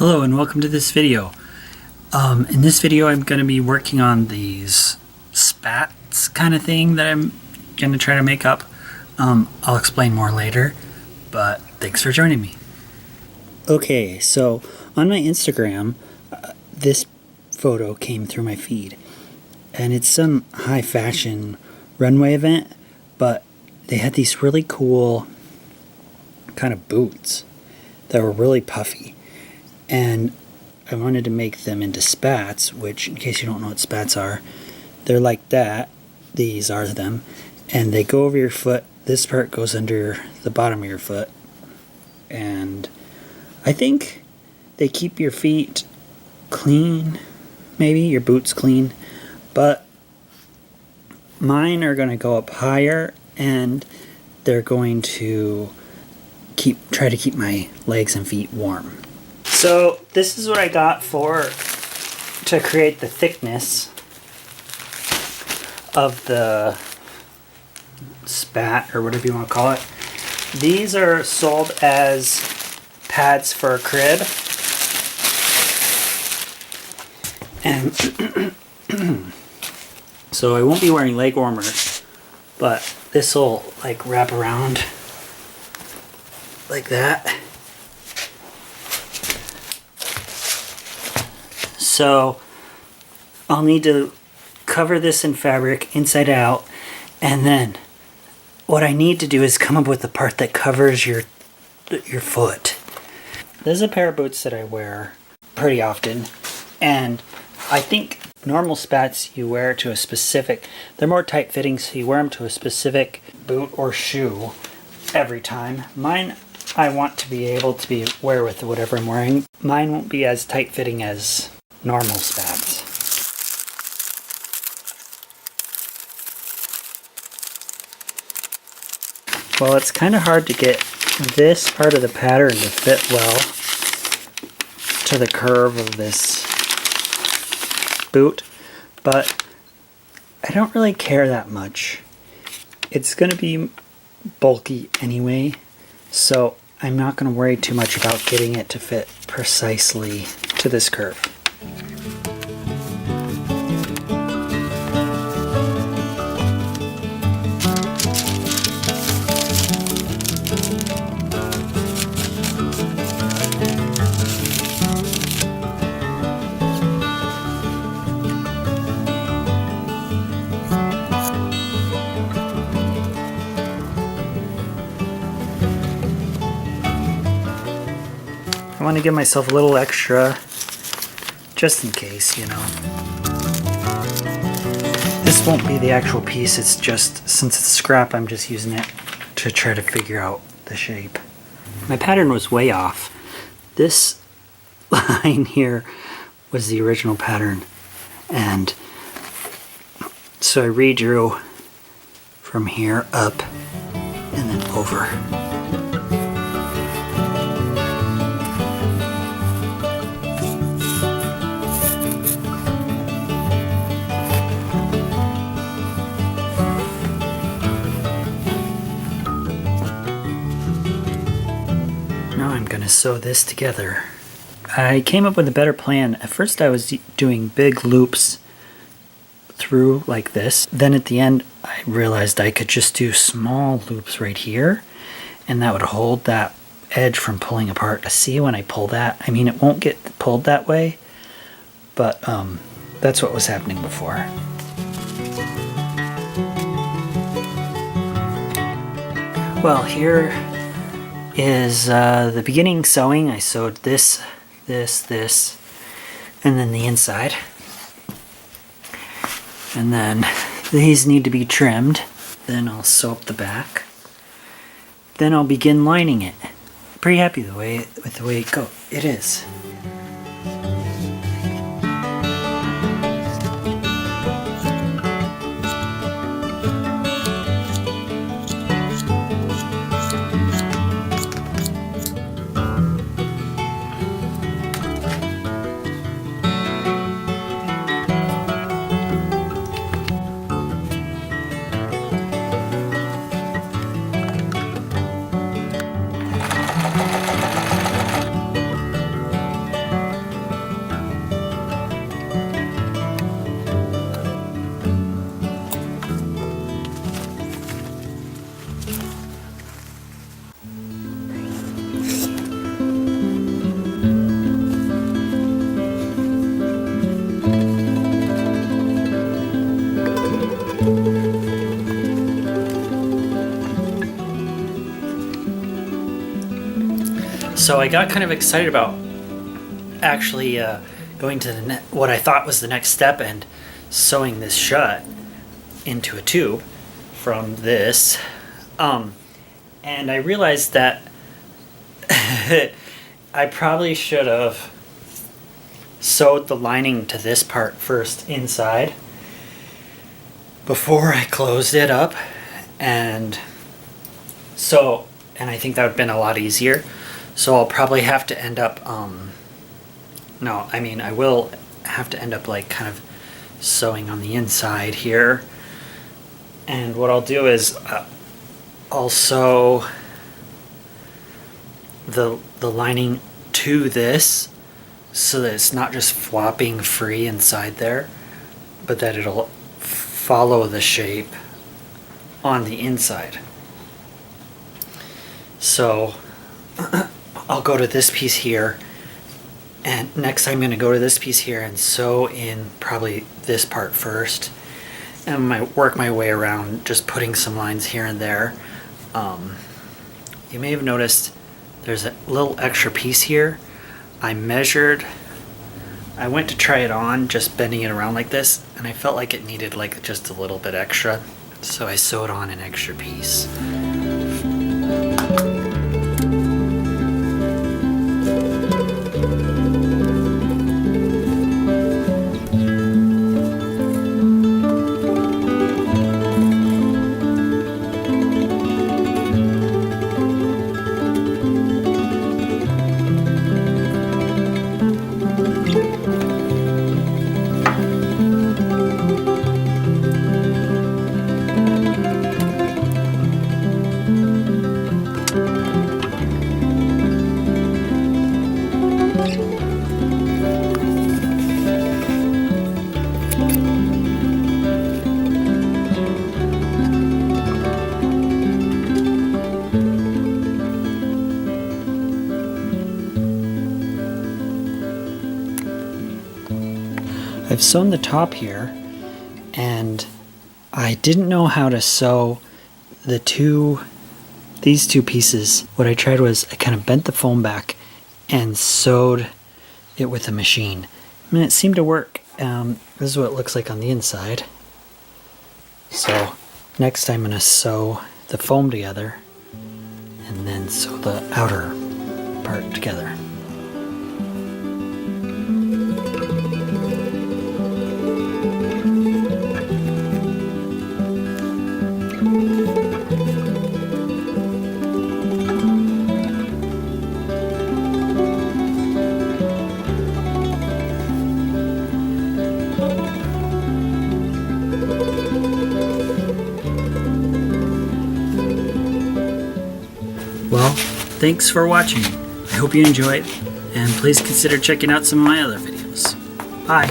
Hello and welcome to this video. In this video I'm going to be working on these spats kind of thing that I'm going to try to make up. I'll explain more later, but thanks for joining me. Okay, so on my Instagram, this photo came through my feed, and it's some high fashion runway event, but they had these really cool kind of boots that were really puffy. And I wanted to make them into spats, which, in case you don't know what spats are, they're like that. These are them. And they go over your foot. This part goes under the bottom of your foot. And I think they keep your feet clean, maybe, your boots clean. But mine are going to go up higher, and they're going to try to keep my legs and feet warm. So this is what I got to create the thickness of the spat, or whatever you want to call it. These are sold as pads for a crib. And so I won't be wearing leg warmers, but this will like wrap around like that. So I'll need to cover this in fabric inside out, and then what I need to do is come up with the part that covers your foot. There's a pair of boots that I wear pretty often, and I think normal spats you wear to a specific, they're more tight fitting, so you wear them to a specific boot or shoe every time. Mine I want to be able to wear with whatever I'm wearing. Mine won't be as tight fitting as normal spats. Well, it's kind of hard to get this part of the pattern to fit well to the curve of this boot, but I don't really care that much. It's going to be bulky anyway, so I'm not going to worry too much about getting it to fit precisely to this curve. I want to give myself a little extra, just in case, you know. This won't be the actual piece, it's just, since it's scrap, I'm just using it to try to figure out the shape. My pattern was way off. This line here was the original pattern, and so I redrew from here up and then over. Now I'm going to sew this together. I came up with a better plan. At first I was doing big loops through like this. Then at the end I realized I could just do small loops right here, and that would hold that edge from pulling apart. See, when I pull that, I mean, it won't get pulled that way, but that's what was happening before. Well, here is the beginning sewing. I sewed this, and then the inside. And then these need to be trimmed. Then I'll sew up the back. Then I'll begin lining it. Pretty happy with the way it is. So I got kind of excited about actually going to what I thought was the next step and sewing this shut into a tube from this. And I realized that I probably should have sewed the lining to this part first inside before I closed it up, and I think that would have been a lot easier. So I'll probably have to end up I will have to end up like kind of sewing on the inside here, and what I'll do is I'll sew the lining to this so that it's not just flopping free inside there, but that it'll follow the shape on the inside. So I'll go to this piece here, and next I'm going to go to this piece here and sew in probably this part first, and work my way around just putting some lines here and there. You may have noticed there's a little extra piece here. I went to try it on, just bending it around like this, and I felt like it needed like just a little bit extra, so I sewed on an extra piece. I've sewn the top here, and I didn't know how to sew these two pieces. What I tried was I kind of bent the foam back and sewed it with a machine. I mean, it seemed to work. This is what it looks like on the inside. So next I'm going to sew the foam together and then sew the outer part together. Well, thanks for watching. I hope you enjoyed, and please consider checking out some of my other videos. Bye!